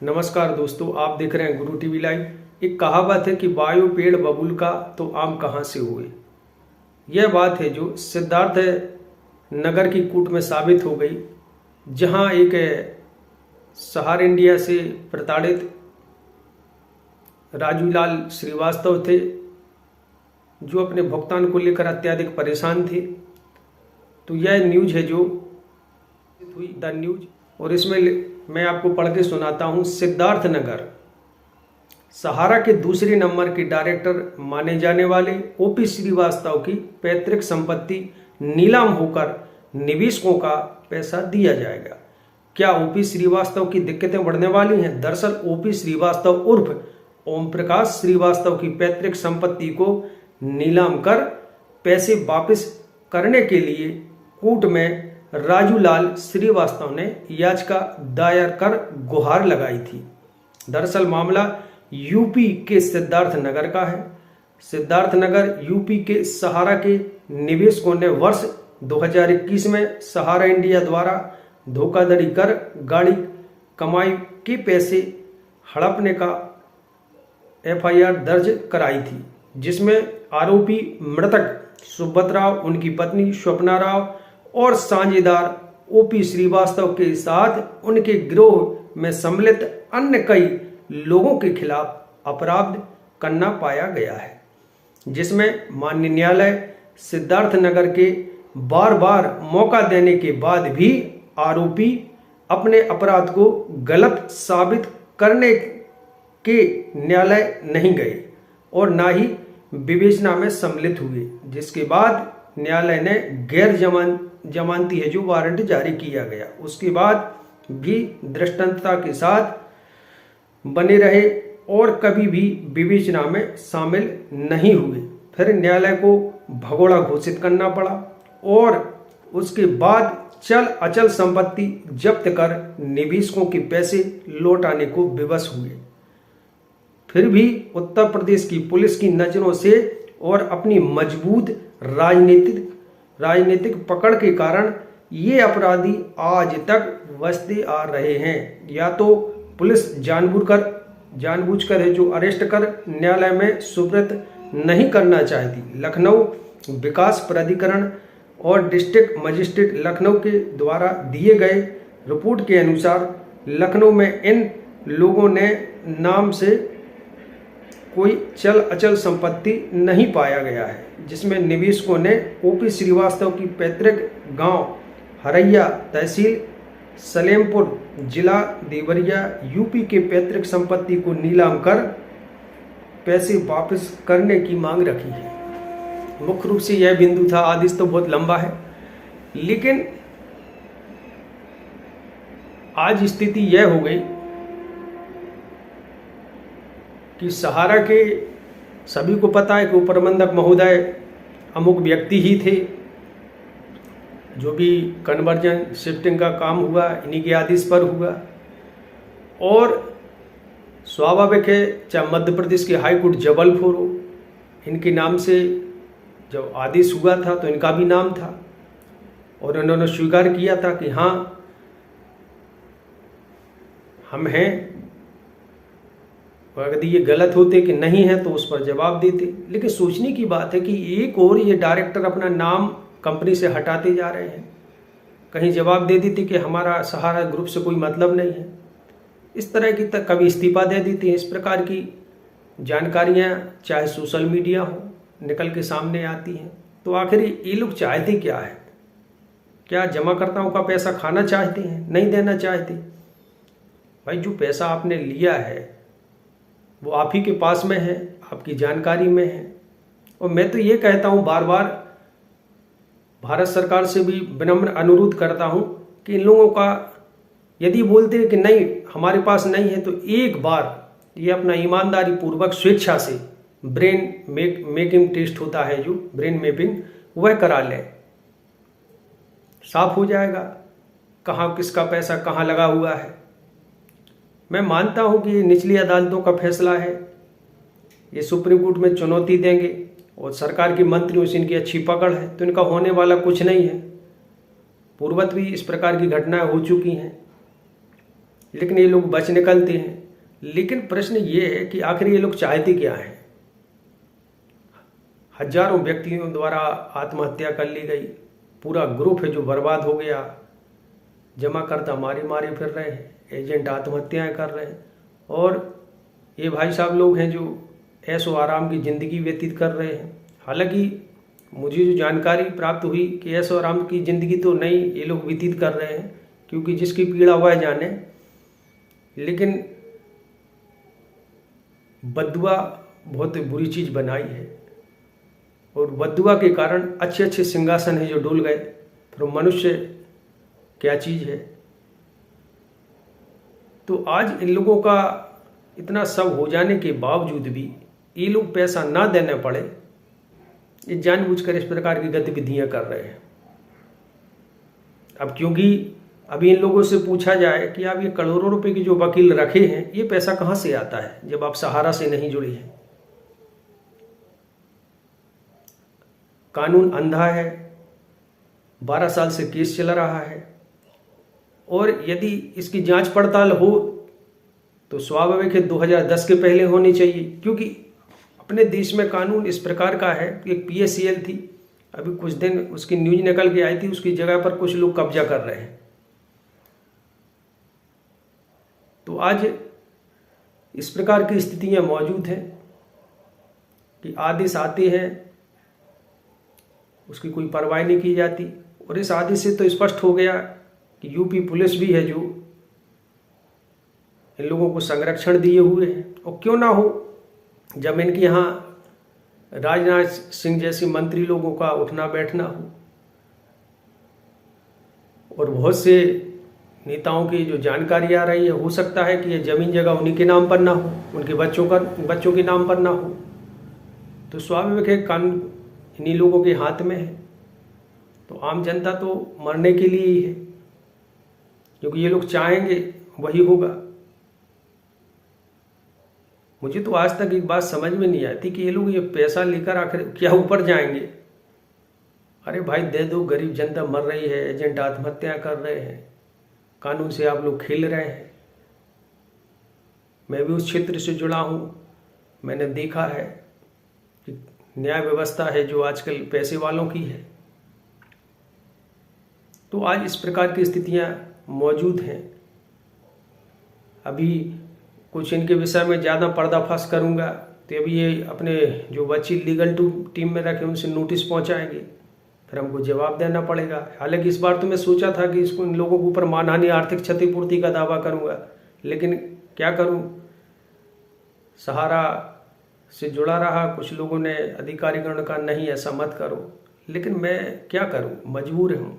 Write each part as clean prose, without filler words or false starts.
नमस्कार दोस्तों, आप देख रहे हैं गुरु टीवी लाइव। एक कहावत है कि बायो पेड़ बबूल का तो आम कहाँ से हुए। यह बात है जो सिद्धार्थ नगर की कूट में साबित हो गई, जहां एक सहार इंडिया से प्रताड़ित राजूलाल श्रीवास्तव थे, जो अपने भुगतान को लेकर अत्यधिक परेशान थे। तो यह न्यूज है जो हुई द न्यूज, और इसमें मैं आपको पढ़ के सुनाता हूं। सिद्धार्थ नगर सहारा के दूसरे नंबर के डायरेक्टर माने जाने वाले ओपी श्रीवास्तव की पैतृक संपत्ति नीलाम होकर निवेशकों का पैसा दिया जाएगा। क्या ओपी श्रीवास्तव की दिक्कतें बढ़ने वाली हैं? दरअसल ओपी श्रीवास्तव उर्फ ओम प्रकाश श्रीवास्तव की पैतृक संपत्ति को नीलाम कर पैसे वापस करने के लिए कोर्ट में राजूलाल श्रीवास्तव ने याचिका दायर कर गुहार लगाई थी। दरअसल मामला यूपी के सिद्धार्थ नगर का है। सिद्धार्थ नगर यूपी के सहारा के निवेशकों ने वर्ष 2021 में सहारा इंडिया द्वारा धोखाधड़ी कर गाड़ी कमाई के पैसे हड़पने का एफआईआर दर्ज कराई थी, जिसमें आरोपी मृतक सुब्रत राव, उनकी पत्नी स्वप्ना राव और साझेदार ओपी श्रीवास्तव के साथ उनके गिरोह में सम्मिलित अन्य कई लोगों के खिलाफ अपराध करना पाया गया है, जिसमें माननीय न्यायालय सिद्धार्थ नगर के बार बार मौका देने के बाद भी आरोपी अपने अपराध को गलत साबित करने के न्यायालय नहीं गए और ना ही विवेचना में सम्मिलित हुए, जिसके बाद न्यायालय ने गैर जमानती है जो वारंट जारी किया गया। उसके बाद भी दृष्टांतता के साथ बने रहे और कभी भी विवेचना में शामिल नहीं हुए। फिर न्यायालय को भगोड़ा घोषित करना पड़ा और उसके बाद चल अचल संपत्ति जब्त कर निवेशकों के पैसे लौटाने को विवश हुए। फिर भी उत्तर प्रदेश की पुलिस की नजरों से और अपनी मजबूत राजनीतिक पकड़ के कारण ये अपराधी आज तक बचते आ रहे हैं। या तो पुलिस जानबूझकर है जो अरेस्ट कर न्यायालय में सुपुर्द नहीं करना चाहती। लखनऊ विकास प्राधिकरण और डिस्ट्रिक्ट मजिस्ट्रेट लखनऊ के द्वारा दिए गए रिपोर्ट के अनुसार लखनऊ में इन लोगों ने नाम से कोई चल अचल संपत्ति नहीं पाया गया है, जिसमें निवेशकों ने ओपी श्रीवास्तव की पैतृक गांव हरैया, तहसील सलेमपुर, जिला देवरिया, यूपी के पैतृक संपत्ति को नीलाम कर पैसे वापस करने की मांग रखी है। मुख्य रूप से यह बिंदु था। आदेश तो बहुत लंबा है, लेकिन आज स्थिति यह हो गई कि सहारा के सभी को पता है कि उपप्रबंधक महोदय अमुक व्यक्ति ही थे। जो भी कन्वर्जन शिफ्टिंग का काम हुआ इन्हीं के आदेश पर हुआ, और स्वाभाविक है चाहे मध्य प्रदेश के हाईकोर्ट जबलपुर हो, इनके नाम से जब आदेश हुआ था तो इनका भी नाम था और उन्होंने स्वीकार किया था कि हाँ हम हैं। और यदि ये गलत होते कि नहीं है तो उस पर जवाब देते। लेकिन सोचने की बात है कि एक और ये डायरेक्टर अपना नाम कंपनी से हटाते जा रहे हैं। कहीं जवाब दे देते कि हमारा सहारा ग्रुप से कोई मतलब नहीं है। इस तरह की कभी इस्तीफा दे देते हैं। इस प्रकार की जानकारियां चाहे सोशल मीडिया हो निकल के सामने आती हैं। तो आखिर ये लोग चाहते क्या है? क्या जमाकर्ताओं का पैसा खाना चाहते हैं? नहीं देना चाहते? भाई जो पैसा आपने लिया है वो आप ही के पास में है, आपकी जानकारी में है। और मैं तो ये कहता हूँ, बार बार भारत सरकार से भी विनम्र अनुरोध करता हूँ कि इन लोगों का यदि बोलते हैं कि नहीं हमारे पास नहीं है, तो एक बार ये अपना ईमानदारी पूर्वक स्वेच्छा से ब्रेन मेकिंग टेस्ट होता है जो ब्रेन मैपिंग, वह करा ले। साफ हो जाएगा कहाँ किसका पैसा कहाँ लगा हुआ है। मैं मानता हूं कि निचली अदालतों का फैसला है, ये सुप्रीम कोर्ट में चुनौती देंगे और सरकार के मंत्रियों से इनकी अच्छी पकड़ है तो इनका होने वाला कुछ नहीं है। पूर्वत भी इस प्रकार की घटनाएं हो चुकी हैं। लेकिन ये लोग बच निकलते हैं। लेकिन प्रश्न ये है कि आखिर ये लोग चाहते क्या हैं। हजारों व्यक्तियों द्वारा आत्महत्या कर ली गई, पूरा ग्रुप है जो बर्बाद हो गया, जमाकर्ता मारे मारे फिर रहे हैं, एजेंट आत्महत्याएं कर रहे हैं, और ये भाई साहब लोग हैं जो ऐशो आराम की ज़िंदगी व्यतीत कर रहे हैं। हालांकि मुझे जो जानकारी प्राप्त हुई कि ऐशो आराम की ज़िंदगी तो नहीं ये लोग व्यतीत कर रहे हैं, क्योंकि जिसकी पीड़ा वह जाने। लेकिन बद्दुआ बहुत बुरी चीज़ बनाई है, और बद्दुआ के कारण अच्छे अच्छे सिंहासन हैं जो डूल गए। फिर मनुष्य क्या चीज़ है। तो आज इन लोगों का इतना सब हो जाने के बावजूद भी ये लोग पैसा ना देने पड़े, ये जानबूझकर इस प्रकार की गतिविधियां कर रहे हैं। अब क्योंकि अभी इन लोगों से पूछा जाए कि आप ये करोड़ों रुपए की जो वकील रखे हैं, ये पैसा कहां से आता है जब आप सहारा से नहीं जुड़ी हैं। कानून अंधा है, 12 साल से केस चल रहा है, और यदि इसकी जांच पड़ताल हो तो स्वाभाविक है 2010 के पहले होनी चाहिए, क्योंकि अपने देश में कानून इस प्रकार का है कि एक PACL थी, अभी कुछ दिन उसकी न्यूज निकल के आई थी, उसकी जगह पर कुछ लोग कब्जा कर रहे हैं। तो आज इस प्रकार की स्थितियां मौजूद हैं कि आदेश आते हैं, उसकी कोई परवाह नहीं की जाती। और इस आदेश से तो स्पष्ट हो गया कि यूपी पुलिस भी है जो इन लोगों को संरक्षण दिए हुए है। और क्यों ना हो, जब इनके यहाँ राजनाथ सिंह जैसे मंत्री लोगों का उठना बैठना हो, और बहुत से नेताओं की जो जानकारी आ रही है, हो सकता है कि ये जमीन जगह उन्हीं के नाम पर ना हो, उनके बच्चों के नाम पर ना हो। तो स्वाभाविक है कानून इन्हीं लोगों के हाथ में है। तो आम जनता तो मरने के लिए ही है, क्योंकि ये लोग चाहेंगे वही होगा। मुझे तो आज तक एक बात समझ में नहीं आती कि ये लोग ये पैसा लेकर आखिर क्या ऊपर जाएंगे। अरे भाई दे दो, गरीब जनता मर रही है, एजेंट आत्महत्या कर रहे हैं, कानून से आप लोग खेल रहे हैं। मैं भी उस क्षेत्र से जुड़ा हूँ, मैंने देखा है कि न्याय व्यवस्था है जो आजकल पैसे वालों की है। तो आज इस प्रकार की स्थितियाँ मौजूद हैं। अभी कुछ इनके विषय में ज़्यादा पर्दाफाश करूँगा तो अभी ये अपने जो बच्ची लीगल टीम में रखे उनसे नोटिस पहुँचाएंगे, फिर हमको जवाब देना पड़ेगा। हालांकि इस बार तो मैं सोचा था कि इसको इन लोगों के ऊपर मानहानि आर्थिक क्षतिपूर्ति का दावा करूँगा, लेकिन क्या करूँ, सहारा से जुड़ा रहा। कुछ लोगों ने अधिकारीगण का नहीं ऐसा मत करो, लेकिन मैं क्या करूँ, मजबूर हूँ।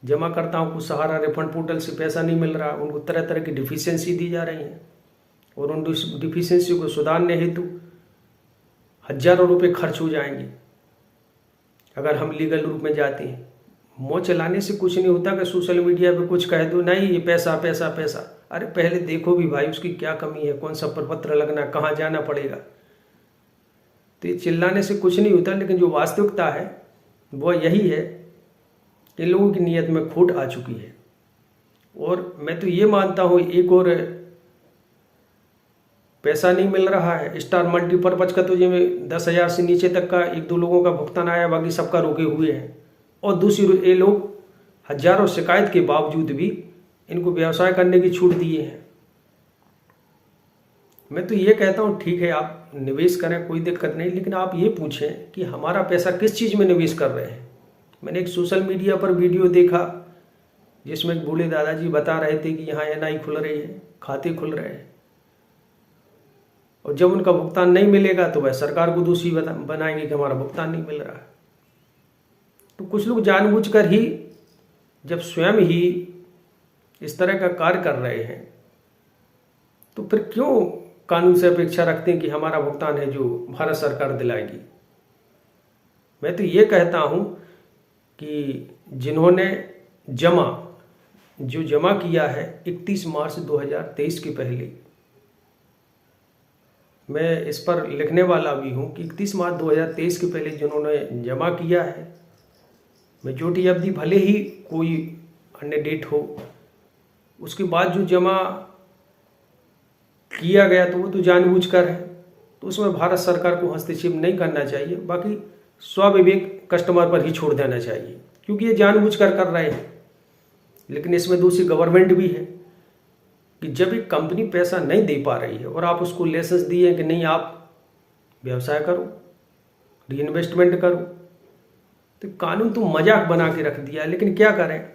जमाकर्ताओं को सहारा रिफंड पोर्टल से पैसा नहीं मिल रहा, उनको तरह तरह की डिफिशियंसी दी जा रही है, और उन डिफिशियंसी को सुधारने हेतु हजारों रुपए खर्च हो जाएंगे अगर हम लीगल रूप में जाते हैं। मुँह चलाने से कुछ नहीं होता कि सोशल मीडिया पे कुछ कह दो, नहीं ये पैसा पैसा पैसा। अरे पहले देखो भी भाई उसकी क्या कमी है, कौन सा प्रपत्र लगना, कहाँ जाना पड़ेगा। तो ये चिल्लाने से कुछ नहीं होता, लेकिन जो वास्तविकता है वो यही है कि लोगों की नीयत में खोट आ चुकी है। और मैं तो ये मानता हूँ एक और पैसा नहीं मिल रहा है। स्टार मल्टीपर्पज का तो जिसमें 10,000 से नीचे तक का 1-2 लोगों का भुगतान आया, बाकी सबका रोके हुए हैं। और दूसरी ये लोग हजारों शिकायत के बावजूद भी इनको व्यवसाय करने की छूट दिए हैं। मैं तो ये कहता हूँ ठीक है आप निवेश करें, कोई दिक्कत नहीं, लेकिन आप ये पूछें कि हमारा पैसा किस चीज़ में निवेश कर रहे हैं। मैंने एक सोशल मीडिया पर वीडियो देखा जिसमें एक बूढ़े दादाजी बता रहे थे कि यहाँ NI खुल रही है, खाते खुल रहे हैं, और जब उनका भुगतान नहीं मिलेगा तो वह सरकार को दोषी बनाएंगे कि हमारा भुगतान नहीं मिल रहा है। तो कुछ लोग जानबूझकर ही जब स्वयं ही इस तरह का कार्य कर रहे हैं, तो फिर क्यों कानून से अपेक्षा रखते हैं कि हमारा भुगतान है जो भारत सरकार दिलाएगी। मैं तो ये कहता हूँ कि जिन्होंने जमा किया है 31 मार्च 2023 के पहले, मैं इस पर लिखने वाला भी हूँ कि 31 मार्च 2023 के पहले जिन्होंने जमा किया है, मेजॉरिटी अवधि भले ही कोई अन्य डेट हो, उसके बाद जो जमा किया गया तो वो तो जानबूझकर है, तो उसमें भारत सरकार को हस्तक्षेप नहीं करना चाहिए। बाकी स्वविवेक कस्टमर पर ही छोड़ देना चाहिए, क्योंकि ये जानबूझकर कर रहे हैं। लेकिन इसमें दूसरी गवर्नमेंट भी है कि जब एक कंपनी पैसा नहीं दे पा रही है और आप उसको लाइसेंस दिए कि नहीं आप व्यवसाय करो, रीइन्वेस्टमेंट करो, तो कानून तो मजाक बना के रख दिया है। लेकिन क्या करें,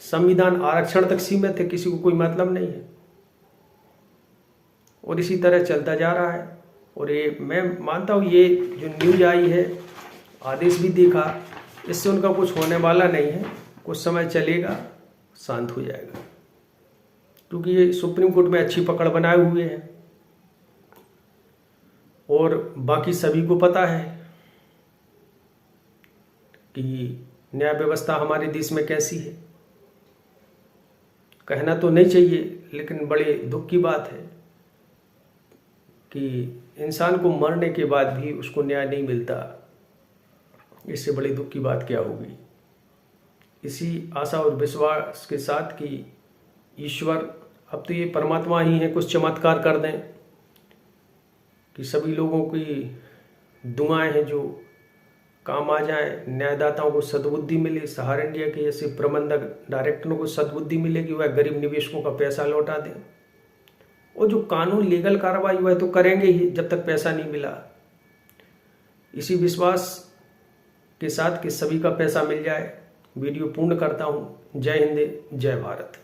संविधान आरक्षण तक सीमित है, किसी को कोई मतलब नहीं है, और इसी तरह चलता जा रहा है। और ये मैं मानता हूँ, ये जो न्यूज आई है, आदेश भी देखा, इससे उनका कुछ होने वाला नहीं है। कुछ समय चलेगा, शांत हो जाएगा, क्योंकि ये सुप्रीम कोर्ट में अच्छी पकड़ बनाए हुए हैं और बाकी सभी को पता है कि न्याय व्यवस्था हमारे देश में कैसी है। कहना तो नहीं चाहिए, लेकिन बड़े दुख की बात है कि इंसान को मरने के बाद भी उसको न्याय नहीं मिलता। इससे बड़ी दुख की बात क्या होगी। इसी आशा और विश्वास के साथ कि ईश्वर, अब तो ये परमात्मा ही है, कुछ चमत्कार कर दें कि सभी लोगों की दुआएं हैं जो काम आ जाए, न्यायदाताओं को सद्बुद्धि मिले, सहारा इंडिया के जैसे प्रबंधक डायरेक्टरों को सद्बुद्धि मिले कि वह गरीब निवेशकों का पैसा लौटा दें। और जो कानून लीगल कार्रवाई हुआ है तो करेंगे ही जब तक पैसा नहीं मिला। इसी विश्वास के साथ कि सभी का पैसा मिल जाए, वीडियो पूर्ण करता हूँ। जय हिंद, जय भारत।